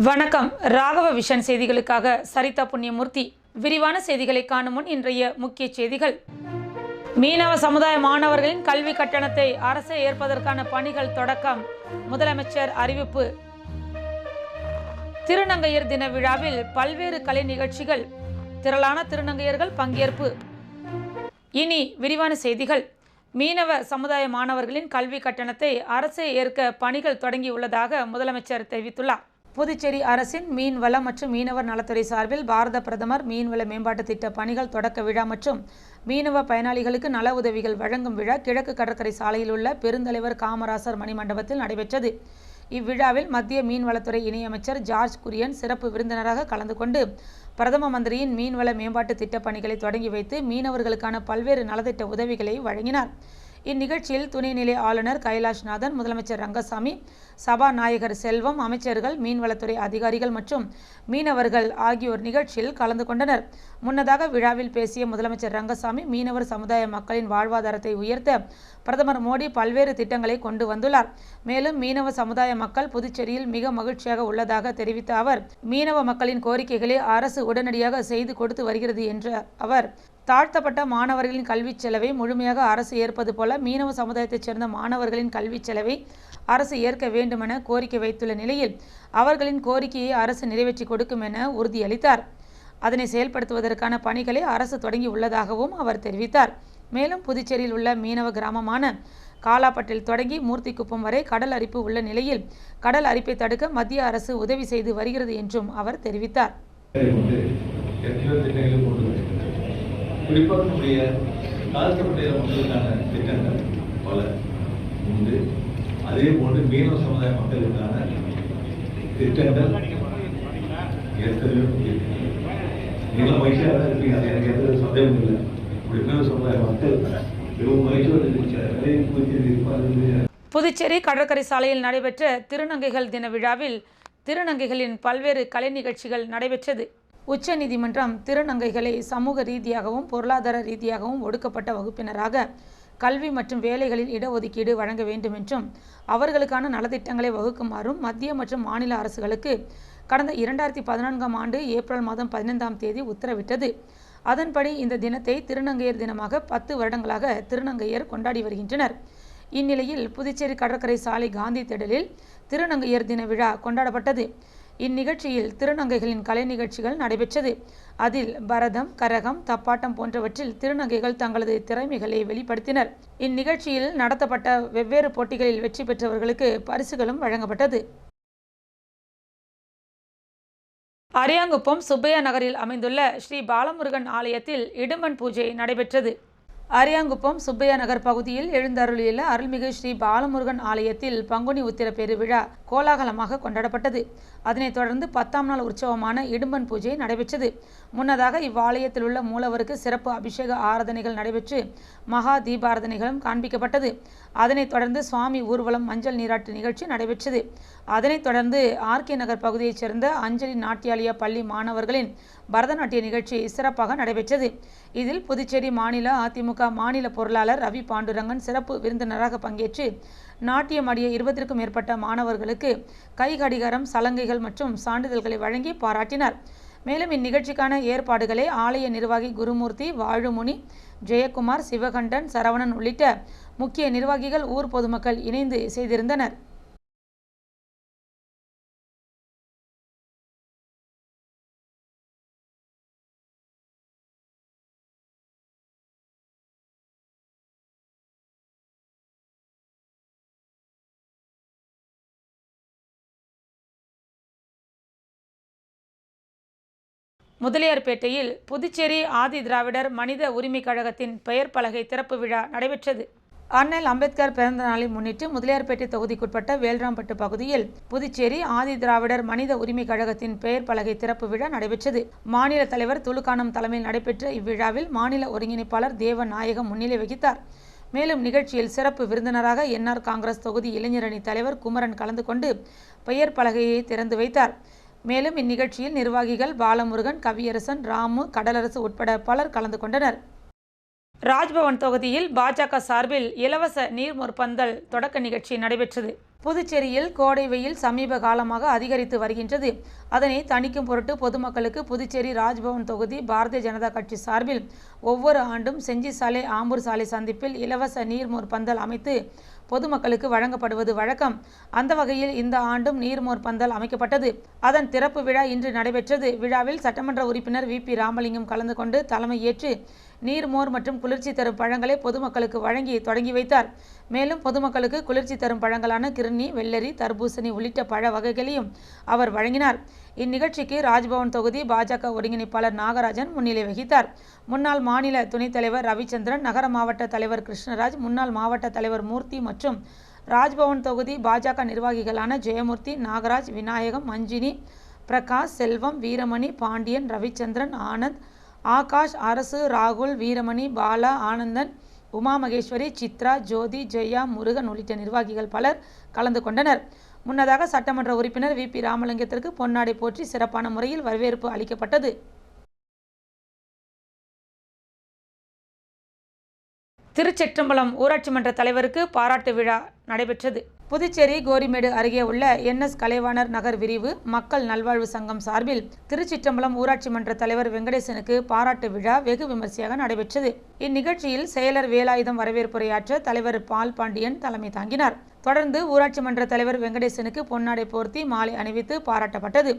வணக்கம். ராகவ விஷன் செய்திகளுக்காக சரிதா புண்ணியமூர்த்தி. விரிவான செய்திகளை காணும் முன் இன்றைய முக்கிய செய்திகள். மீனவ சமுதாய மாணவர்களின் கல்வி கட்டணத்தை அரசு ஏற்பதற்கான பணிகள் தொடக்கம். முதலமைச்சர் அறிவிப்பு. திருநங்கையர் தின விழாவில் பல்வேறு கலை நிகழ்ச்சிகள். திரளான திருநங்கையர்கள் பங்கேற்பு. இனி விரிவான செய்திகள். மீனவ சமுதாய மாணவர்களின் கல்வி கட்டணத்தை அரசே ஏற்க பணிகள் தொடங்கியுள்ளதாக முதலமைச்சர் தெரிவித்துள்ளார். புதுச்சேரி அரசின் மீன்வள மற்றும் மீனவர் நலத்துறை சார்பில் பாரத பிரதமர் மீன்வள மேம்பாட்டு திட்ட பணிகள் தொடக்க விழா மற்றும் மீனவ பயனாளிகளுக்கு நல உதவிகள் வழங்கும் விழா கிழக்கு கடற்கரை சாலையில் உள்ள பெருந்தலைவர் காமராசர் மணிமண்டபத்தில் நடைபெற்றது. இவ்விழாவில் மத்திய மீன்வளத்துறை இணையமைச்சர் ஜார்ஜ் குரியன் சிறப்பு விருந்தினராக கலந்து கொண்டு பிரதம மந்திரியின் மீன்வள மேம்பாட்டு திட்ட பணிகளை தொடங்கி வைத்து மீனவர்களுக்கான பல்வேறு நலத்திட்ட உதவிகளை வழங்கினார். இந்நிகழ்ச்சியில் துணைநிலை ஆளுநர் கைலாஷ்நாதன், முதலமைச்சர் ரங்கசாமி, சபாநாயகர் செல்வம், அமைச்சர்கள், மீன்வளத்துறை அதிகாரிகள் மற்றும் மீனவர்கள் ஆகியோர் நிகழ்ச்சியில் கலந்து கொண்டனர். முன்னதாக விழாவில் பேசிய முதலமைச்சர் ரங்கசாமி, மீனவர் சமுதாய மக்களின் வாழ்வாதாரத்தை உயர்த்த பிரதமர் மோடி பல்வேறு திட்டங்களை கொண்டு வந்துள்ளார். மேலும் மீனவ சமுதாய மக்கள் புதுச்சேரியில் மிக மகிழ்ச்சியாக உள்ளதாக தெரிவித்த அவர், மீனவ மக்களின் கோரிக்கைகளை அரசு உடனடியாக செய்து கொடுத்து வருகிறது என்ற அவர், தாழ்த்தப்பட்ட மாணவர்களின் கல்வி செலவை முழுமையாக அரசு ஏற்பது போல மீனவ சமுதாயத்தைச் சேர்ந்த மாணவர்களின் கல்வி செலவை அரசு ஏற்க வேண்டுமென கோரிக்கை வைத்துள்ள நிலையில் அவர்களின் கோரிக்கையை அரசு நிறைவேற்றி கொடுக்கும் என உறுதியளித்தார். அதனை செயல்படுத்துவதற்கான பணிகளை அரசு தொடங்கி உள்ளதாகவும் அவர் தெரிவித்தார். மேலும் புதுச்சேரியில் உள்ள மீனவ கிராமமான காலாப்பட்டில் தொடங்கி மூர்த்திக்குப்பம் வரை கடல் அரிப்பு உள்ள நிலையில் கடல் அரிப்பை தடுக்க மத்திய அரசு உதவி செய்து வருகிறது என்றும் அவர் தெரிவித்தார். குறிப்பாக நம்முடைய தாழ்த்தப்பட்ட மக்களுக்கான திட்டங்கள் பல உண்டு. அதே போன்று மீனவ சமுதாய மக்களுக்கான திட்டங்கள் எத்தனையோ நீங்களும் மகிழ்ச்சியாக தான் இருப்பீங்க. அது எனக்கு எந்த சந்தேகம் இல்லை. மீனவ சமுதாய மக்கள் மிகவும் மகிழ்ச்சியோடு இருப்பார்கள். புதுச்சேரி கடற்கரை சாலையில் நடைபெற்ற திருநங்கைகள் தின விழாவில் திருநங்கைகளின் பல்வேறு கலை நிகழ்ச்சிகள் நடைபெற்றது. உச்சநீதிமன்றம் திருநங்கைகளை சமூக ரீதியாகவும் பொருளாதார ரீதியாகவும் ஒடுக்கப்பட்ட வகுப்பினராக கல்வி மற்றும் வேலைகளில் இடஒதுக்கீடு வழங்க வேண்டும் என்றும் அவர்களுக்கான நலத்திட்டங்களை வகுக்குமாறும் மத்திய மற்றும் மாநில அரசுகளுக்கு கடந்த 2014ஆம் ஆண்டு ஏப்ரல் மாதம் 15ஆம் தேதி உத்தரவிட்டது. அதன்படி இந்த தினத்தை திருநங்கையர் தினமாக 10 வருடங்களாக திருநங்கையர் கொண்டாடி வருகின்றனர். இந்நிலையில் புதுச்சேரி கடற்கரை சாலை காந்தி திடலில் திருநங்கையர் தின விழா கொண்டாடப்பட்டது. இந்நிகழ்ச்சியில் திருநங்கைகளின் கலை நிகழ்ச்சிகள் நடைபெற்றது. அதில் பரதம், கரகம், தப்பாட்டம் போன்றவற்றில் திருநங்கைகள் தங்களது திறமைகளை வெளிப்படுத்தினர். இந்நிகழ்ச்சியில் நடத்தப்பட்ட வெவ்வேறு போட்டிகளில் வெற்றி பெற்றவர்களுக்கு பரிசுகளும் வழங்கப்பட்டது. அரியாங்குப்பம் சுப்பையா நகரில் அமைந்துள்ள ஸ்ரீ பாலமுருகன் ஆலயத்தில் இடும்பன் பூஜை நடைபெற்றது. அரியாங்குப்பம் சுப்பையா நகர் பகுதியில் எழுந்தருளியுள்ள அருள்மிகு ஸ்ரீ பாலமுருகன் ஆலயத்தில் பங்குனி உத்திர பெரு விழா கோலாகலமாக கொண்டாடப்பட்டது. அதனைத் தொடர்ந்து 10ஆம் நாள் உற்சவமான இடும்பன் பூஜை நடைபெற்றது. முன்னதாக இவ்வாலயத்தில் உள்ள மூலவருக்கு சிறப்பு அபிஷேக ஆராதனைகள் நடைபெற்று மகா தீபாராதனைகளும் காண்பிக்கப்பட்டது. அதனைத் தொடர்ந்து சுவாமி ஊர்வலம், மஞ்சள் நீராட்டு நிகழ்ச்சி நடைபெற்றது. அதனைத் தொடர்ந்து ஆர்கே நகர் பகுதியைச் சேர்ந்த அஞ்சலி நாட்டியாலயா பள்ளி மாணவர்களின் பரதநாட்டிய நிகழ்ச்சி சிறப்பாக நடைபெற்றது. இதில் புதுச்சேரி மாநில அதிமுக மாநில பொருளாளர் ரவி பாண்டுரங்கன் சிறப்பு விருந்தினராக பங்கேற்று நாட்டியம் ஆடிய 20க்கும் மேற்பட்ட மாணவர்களுக்கு கை கடிகாரம், சலங்கைகள் மற்றும் சான்றிதழ்களை வழங்கி பாராட்டினார். மேலும் இந்நிகழ்ச்சிக்கான ஏற்பாடுகளை ஆலய நிர்வாகி குருமூர்த்தி, வாழுமுனி, ஜெயக்குமார், சிவகண்டன், சரவணன் உள்ளிட்ட முக்கிய நிர்வாகிகள், ஊர் பொதுமக்கள் இணைந்து செய்திருந்தனர். முதலியார்பேட்டையில் புதுச்சேரி ஆதி திராவிடர் மனித உரிமை கழகத்தின் பெயர் பலகை திறப்பு விழா நடைபெற்றது. அண்ணல் அம்பேத்கர் பிறந்த நாளை முன்னிட்டு முதலியார்பேட்டை தொகுதிக்குட்பட்ட வேல்ராம்பட்டு பகுதியில் புதுச்சேரி ஆதி திராவிடர் மனித உரிமை கழகத்தின் பெயர் பலகை திறப்பு விழா நடைபெற்றது. மாநில தலைவர் துலுக்கானம் தலைமையில் நடைபெற்ற இவ்விழாவில் மாநில ஒருங்கிணைப்பாளர் தேவநாயகம் முன்னிலை வகித்தார். மேலும் நிகழ்ச்சியில் சிறப்பு விருந்தினராக என்ஆர் காங்கிரஸ் தொகுதி இளைஞரணி தலைவர் குமரன் கலந்து கொண்டு பெயர் பலகையை திறந்து வைத்தார். மேலும் இந்நிகழ்ச்சியில் நிர்வாகிகள் பாலமுருகன், கவியரசன், ராமு, கடலரசு உட்பட பலர் கலந்து கொண்டனர். ராஜ்பவன் தொகுதியில் பாஜக சார்பில் இலவச நீர்மோர் பந்தல் தொடக்க நிகழ்ச்சி நடைபெற்றது. புதுச்சேரியில் கோடை வெயில் சமீப காலமாக அதிகரித்து வருகின்றது. அதனை தணிக்கும் பொருட்டு பொதுமக்களுக்கு புதுச்சேரி ராஜ்பவன் தொகுதி பாரதிய ஜனதா கட்சி சார்பில் ஒவ்வொரு ஆண்டும் செஞ்சி சாலை, ஆம்பூர் சாலை சந்திப்பில் இலவச நீர்மோர் பந்தல் அமைத்து பொதுமக்களுக்கு வழங்கப்படுவது வழக்கம். அந்த வகையில் இந்த ஆண்டும் நீர்மோர் பந்தல் அமைக்கப்பட்டது. அதன் திறப்பு விழா இன்று நடைபெற்றது. விழாவில் சட்டமன்ற உறுப்பினர் வி.பி. ராமலிங்கம் கலந்து கொண்டு தலைமை ஏற்று நீர்மோர் மற்றும் குளிர்ச்சி தரும் பழங்களை பொதுமக்களுக்கு வழங்கி தொடங்கி வைத்தார். மேலும் பொதுமக்களுக்கு குளிர்ச்சி தரும் பழங்களான கிருணி, வெள்ளரி, தர்பூசணி உள்ளிட்ட பழ வகைகளையும் அவர் வழங்கினார். இந்நிகழ்ச்சிக்கு ராஜ்பவன் தொகுதி பாஜக ஒருங்கிணைப்பாளர் நாகராஜன் முன்னிலை வகித்தார். முன்னாள் மாநில துணைத் தலைவர் ரவிச்சந்திரன், நகர மாவட்ட தலைவர் கிருஷ்ணராஜ், முன்னாள் மாவட்ட தலைவர் மூர்த்தி மற்றும் ராஜ்பவன் தொகுதி பாஜக நிர்வாகிகளான ஜெயமூர்த்தி, நாகராஜ், விநாயகம், மஞ்சினி, பிரகாஷ், செல்வம், வீரமணி, பாண்டியன், ரவிச்சந்திரன், ஆனந்த், ஆகாஷ், அரசு, ராகுல், வீரமணி, பாலா, ஆனந்தன், உமா மகேஸ்வரி, சித்ரா, ஜோதி, ஜெயா, முருகன் உள்ளிட்ட நிர்வாகிகள் பலர் கலந்து கொண்டனர். முன்னதாக சட்டமன்ற உறுப்பினர் வி.பி. ராமலிங்கத்திற்கு பொன்னாடை போற்றி சிறப்பான முறையில் வரவேற்பு அளிக்கப்பட்டது. திருச்சிற்றம்பலம் ஊராட்சி மன்ற தலைவருக்கு பாராட்டு விழா நடைபெற்றது. புதுச்சேரி கோரிமேடு அருகே உள்ள என்.எஸ். கலைவாணர் நகர் விரிவு மக்கள் நல்வாழ்வு சங்கம் சார்பில் திருச்சிற்றம்பலம் ஊராட்சி மன்ற தலைவர் வெங்கடேசனுக்கு பாராட்டு விழா வெகு விமர்சையாக நடைபெற்றது. இந்நிகழ்ச்சியில் செயலர் வேலாயுதம் வரவேற்புரையாற்ற தலைவர் பால் பாண்டியன் தலைமை தாங்கினார். தொடர்ந்து ஊராட்சி மன்ற தலைவர் வெங்கடேசனுக்கு பொன்னாடை போர்த்தி மாலை அணிவித்து பாராட்டப்பட்டது.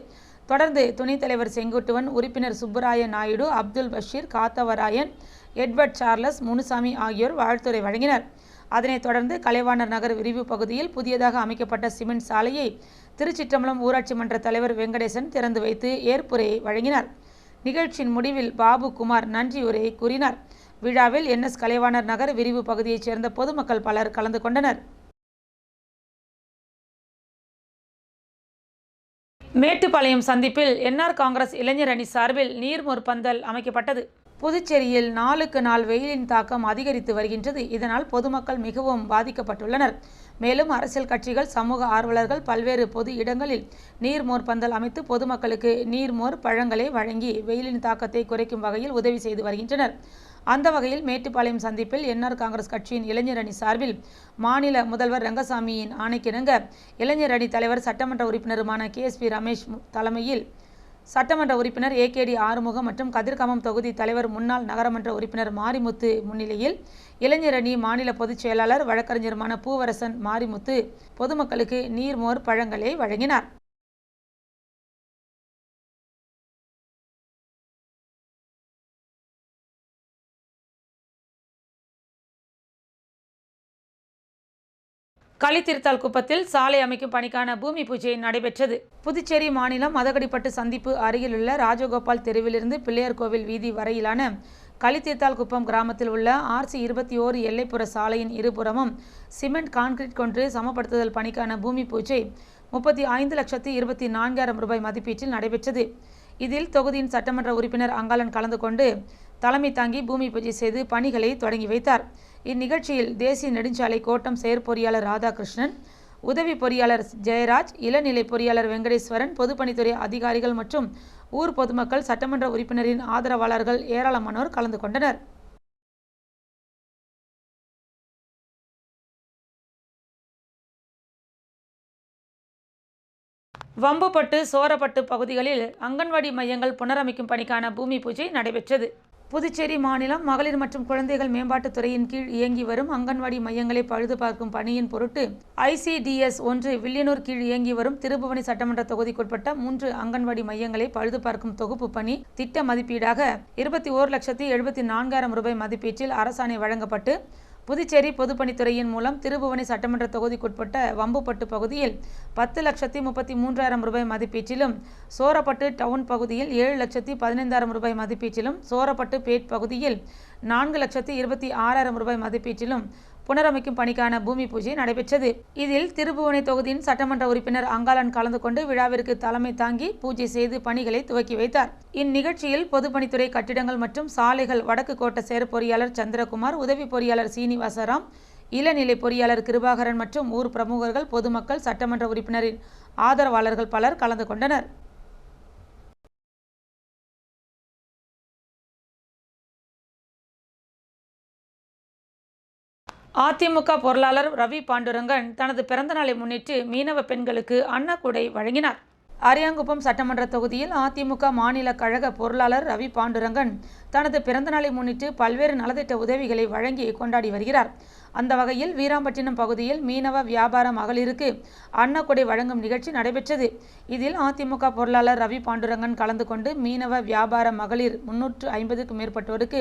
தொடர்ந்து துணைத் தலைவர் செங்குட்டுவன், உறுப்பினர் சுப்புராய நாயுடு, அப்துல் பஷீர், காத்தவராயன், எட்வர்ட் சார்லஸ், முனுசாமி ஆகியோர் வாழ்த்துரை வழங்கினர். அதனைத் தொடர்ந்து கலைவாணர் நகர் விரிவு பகுதியில் புதியதாக அமைக்கப்பட்ட சிமெண்ட் சாலையை திருச்சிற்றம்பலம் ஊராட்சி மன்ற தலைவர் வெங்கடேசன் திறந்து வைத்து ஏற்புரையை வழங்கினார். நிகழ்ச்சியின் முடிவில் பாபு குமார் நன்றியுரையை கூறினார். விழாவில் என்.எஸ். கலைவாணர் நகர் விரிவு பகுதியைச் சேர்ந்த பொதுமக்கள் பலர் கலந்து கொண்டனர். மேட்டுப்பாளையம் சந்திப்பில் என்.ஆர். காங்கிரஸ் இளைஞர் அணி சார்பில் நீர்மோர் பந்தல் அமைக்கப்பட்டது. புதுச்சேரியில் நாளுக்கு நாள் வெயிலின் தாக்கம் அதிகரித்து வருகின்றது. இதனால் பொதுமக்கள் மிகவும் பாதிக்கப்பட்டுள்ளனர். மேலும் அரசியல் கட்சிகள், சமூக ஆர்வலர்கள் பல்வேறு பொது இடங்களில் நீர்மோர் பந்தல் அமைத்து பொதுமக்களுக்கு நீர்மோர் பழங்களை வழங்கி வெயிலின் தாக்கத்தை குறைக்கும் வகையில் உதவி செய்து வருகின்றனர். அந்த வகையில் மேட்டுப்பாளையம் சந்திப்பில் என்.ஆர். காங்கிரஸ் கட்சியின் இளைஞர் அணி சார்பில் மாநில முதல்வர் ரங்கசாமியின் ஆணைக்கிணங்க இளைஞர் அணி தலைவர் சட்டமன்ற உறுப்பினருமான கே.எஸ்.பி. ரமேஷ் தலைமையில் சட்டமன்ற உறுப்பினர் ஏ.கே.டி. ஆறுமுகம் மற்றும் கதிர்காமம் தொகுதி தலைவர் முன்னாள் நகரமன்ற உறுப்பினர் மாரிமுத்து முன்னிலையில் இளைஞர் அணி மாநில பொதுச் செயலாளர் வழக்கறிஞருமான பூவரசன் மாரிமுத்து பொதுமக்களுக்கு நீர்மோர் பழங்களை வழங்கினார். களித்திருத்தால் குப்பத்தில் சாலை அமைக்கும் பணிக்கான பூமி பூஜை நடைபெற்றது. புதுச்சேரி மாநிலம் மதகடிப்பட்டு சந்திப்பு அருகிலுள்ள ராஜகோபால் தெருவிலிருந்து பிள்ளையார் கோவில் வீதி வரையிலான களித்திருத்தால் குப்பம் கிராமத்தில் உள்ள RC 21 எல்லைப்புற சாலையின் இருபுறமும் சிமெண்ட் கான்கிரீட் கொண்டு சமப்படுத்துதல் பணிக்கான பூமி பூஜை 35,24,000 ரூபாய் மதிப்பீட்டில் நடைபெற்றது. இதில் தொகுதியின் சட்டமன்ற உறுப்பினர் அங்காளன் கலந்து கொண்டு தலைமை தாங்கி பூமி பூஜை செய்து பணிகளை தொடங்கி வைத்தார். இந்நிகழ்ச்சியில் தேசிய நெடுஞ்சாலை கோட்டம் செயற்பொறியாளர் ராதாகிருஷ்ணன், உதவி பொறியாளர் ஜெயராஜ், இளநிலை பொறியாளர் வெங்கடேஸ்வரன், பொதுப்பணித்துறை அதிகாரிகள் மற்றும் ஊர் பொதுமக்கள், சட்டமன்ற உறுப்பினரின் ஆதரவாளர்கள் ஏராளமானோர் கலந்து கொண்டனர். வம்புப்பட்டு, சோரப்பட்டு பகுதிகளில் அங்கன்வாடி மையங்கள் புனரமைக்கும் பணிக்கான பூமி பூஜை நடைபெற்றது. புதுச்சேரி மாநிலம் மகளிர் மற்றும் குழந்தைகள் மேம்பாட்டுத் துறையின் கீழ் இயங்கி வரும் அங்கன்வாடி மையங்களை பழுது பார்க்கும் பணியின் பொருட்டு ICDS 1 வில்லியனூர் கீழ் இயங்கி வரும் திருபுவனை சட்டமன்ற தொகுதிக்குட்பட்ட 3 அங்கன்வாடி மையங்களை பழுது பார்க்கும் தொகுப்பு பணி திட்ட மதிப்பீடாக 21,74,000 ரூபாய் மதிப்பீட்டில் அரசாணை வழங்கப்பட்டு புதுச்சேரி பொதுப்பணித்துறையின் மூலம் திருபுவனை சட்டமன்ற தொகுதிக்குட்பட்ட வம்புப்பட்டு பகுதியில் 10,33,000 ரூபாய் மதிப்பீட்டிலும், சோரப்பட்டு டவுன் பகுதியில் 7,15,000 ரூபாய் மதிப்பீட்டிலும், சோரப்பட்டு பேட் பகுதியில் 4,26,000 ரூபாய் மதிப்பீட்டிலும் புனரமைக்கும் பணிக்கான பூமி பூஜை நடைபெற்றது. இதில் திருபுவனை தொகுதியின் சட்டமன்ற உறுப்பினர் அங்காளன் கலந்து கொண்டு விழாவிற்கு தலைமை தாங்கி பூஜை செய்து பணிகளை துவக்கி வைத்தார். இந்நிகழ்ச்சியில் பொதுப்பணித்துறை கட்டிடங்கள் மற்றும் சாலைகள் வடக்கு கோட்ட செயற்பொறியாளர் சந்திரகுமார், உதவி பொறியாளர் சீனிவாசராம், இளநிலை பொறியாளர் கிருபாகரன் மற்றும் ஊர் பிரமுகர்கள், பொதுமக்கள், சட்டமன்ற உறுப்பினரின் ஆதரவாளர்கள் பலர் கலந்து கொண்டனர். அதிமுக பொருளாளர் ரவி பாண்டுரங்கன் தனது பிறந்தநாளை முன்னிட்டு மீனவ பெண்களுக்கு அன்னக்கூடை வழங்கினார். அரியாங்குப்பம் சட்டமன்ற தொகுதியில் அதிமுக மாநில கழக பொருளாளர் ரவி பாண்டுரங்கன் தனது பிறந்தநாளை முன்னிட்டு பல்வேறு நலத்திட்ட உதவிகளை வழங்கி கொண்டாடி வருகிறார். அந்த வகையில் வீராம்பட்டினம் பகுதியில் மீனவ வியாபார மகளிருக்கு அன்னக்கூடை வழங்கும் நிகழ்ச்சி நடைபெற்றது. இதில் அதிமுக பொருளாளர் ரவி பாண்டுரங்கன் கலந்து கொண்டு மீனவ வியாபார மகளிர் 350க்கும் மேற்பட்டோருக்கு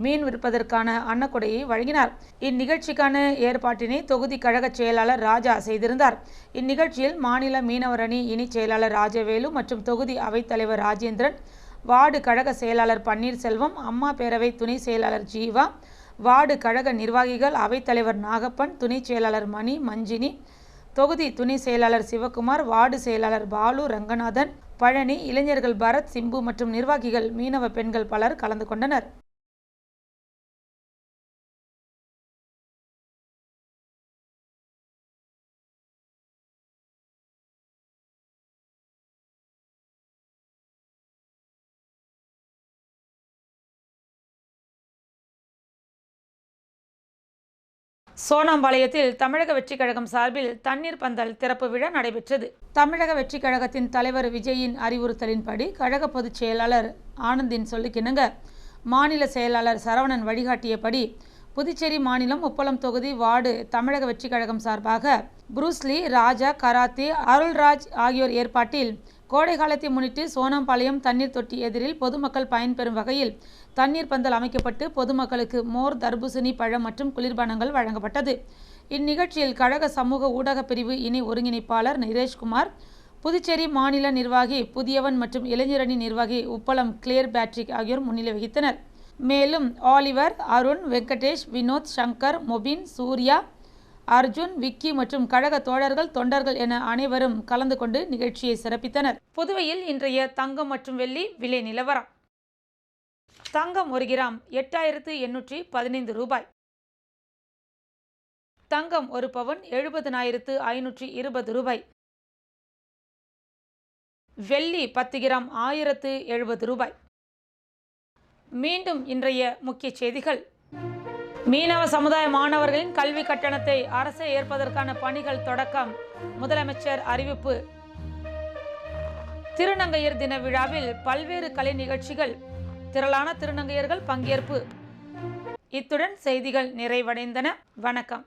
மீன் விற்பதற்கான அன்னக்கூடையை வழங்கினார். இந்நிகழ்ச்சிக்கான ஏற்பாட்டினை தொகுதி கழக செயலாளர் ராஜா செய்திருந்தார். இந்நிகழ்ச்சியில் மாநில மீனவர் அணி இணை செயலாளர் ராஜவேலு மற்றும் தொகுதி அவைத்தலைவர் ராஜேந்திரன், வார்டு கழக செயலாளர் பன்னீர்செல்வம், அம்மா பேரவை துணை செயலாளர் ஜீவா, வார்டு கழக நிர்வாகிகள், அவைத்தலைவர் நாகப்பன், துணை செயலாளர் மணி, மஞ்சினி, தொகுதி துணை செயலாளர் சிவகுமார், வார்டு செயலாளர் பாலு, ரங்கநாதன், பழனி, இளைஞர்கள் பரத், சிம்பு மற்றும் நிர்வாகிகள், மீனவ பெண்கள் பலர் கலந்து கொண்டனர். சோனாம்பாளையத்தில் தமிழக வெற்றிக் கழகம் சார்பில் தண்ணீர் பந்தல் திறப்பு விழா நடைபெற்றது. தமிழக வெற்றிக் கழகத்தின் தலைவர் விஜயின் அறிவுறுத்தலின்படி கழக பொதுச் செயலாளர் ஆனந்தின் சொல்லுக்கிணங்க மாநில செயலாளர் சரவணன் வழிகாட்டியபடி புதுச்சேரி மாநிலம் உப்பளம் தொகுதி வார்டு தமிழக வெற்றிக் கழகம் சார்பாக புரூஸ்லி, ராஜா, கராத்தே, அருள்ராஜ் ஆகியோர் ஏற்பாட்டில் கோடை காலத்தை முன்னிட்டு சோனாம்பாளையம் தண்ணீர் தொட்டி எதிரில் பொதுமக்கள் பயன்பெறும் வகையில் தண்ணீர் பந்தல் அமைக்கப்பட்டு பொதுமக்களுக்கு மோர், தர்பூசணி, பழம் மற்றும் குளிர்பானங்கள் வழங்கப்பட்டது. இந்நிகழ்ச்சியில் கழக சமூக ஊடக பிரிவு இணை ஒருங்கிணைப்பாளர் நிரேஷ்குமார், புதுச்சேரி மாநில நிர்வாகி புதியவன் மற்றும் இளைஞரணி நிர்வாகி உப்பளம் கிளேர் பேட்ரிக் ஆகியோர் முன்னிலை வகித்தனர். மேலும் ஆலிவர், அருண், வெங்கடேஷ், வினோத், சங்கர், மொபின், சூர்யா, அர்ஜுன், விக்கி மற்றும் கழக தோழர்கள், தொண்டர்கள் என அனைவரும் கலந்து கொண்டு நிகழ்ச்சியை சிறப்பித்தனர். புதுவையில் இன்றைய தங்கம் மற்றும் வெள்ளி விலை நிலவரம். தங்கம் 1 கிராம் 8815 ரூபாய். தங்கம் 1 பவுன் 70,520 ரூபாய். வெள்ளி 10 கிராம் 1070 ரூபாய். மீண்டும் இன்றைய முக்கிய செய்திகள். மீனவ சமுதாய மாணவர்களின் கல்வி கட்டணத்தை அரசே ஏற்பதற்கான பணிகள் தொடக்கம், முதலமைச்சர் அறிவிப்பு. திருநங்கையர் தின விழாவில் பல்வேறு கலை நிகழ்ச்சிகள், திரளான திருநங்கையர்கள் பங்கேற்பு. இத்துடன் செய்திகள் நிறைவடைந்தன. வணக்கம்.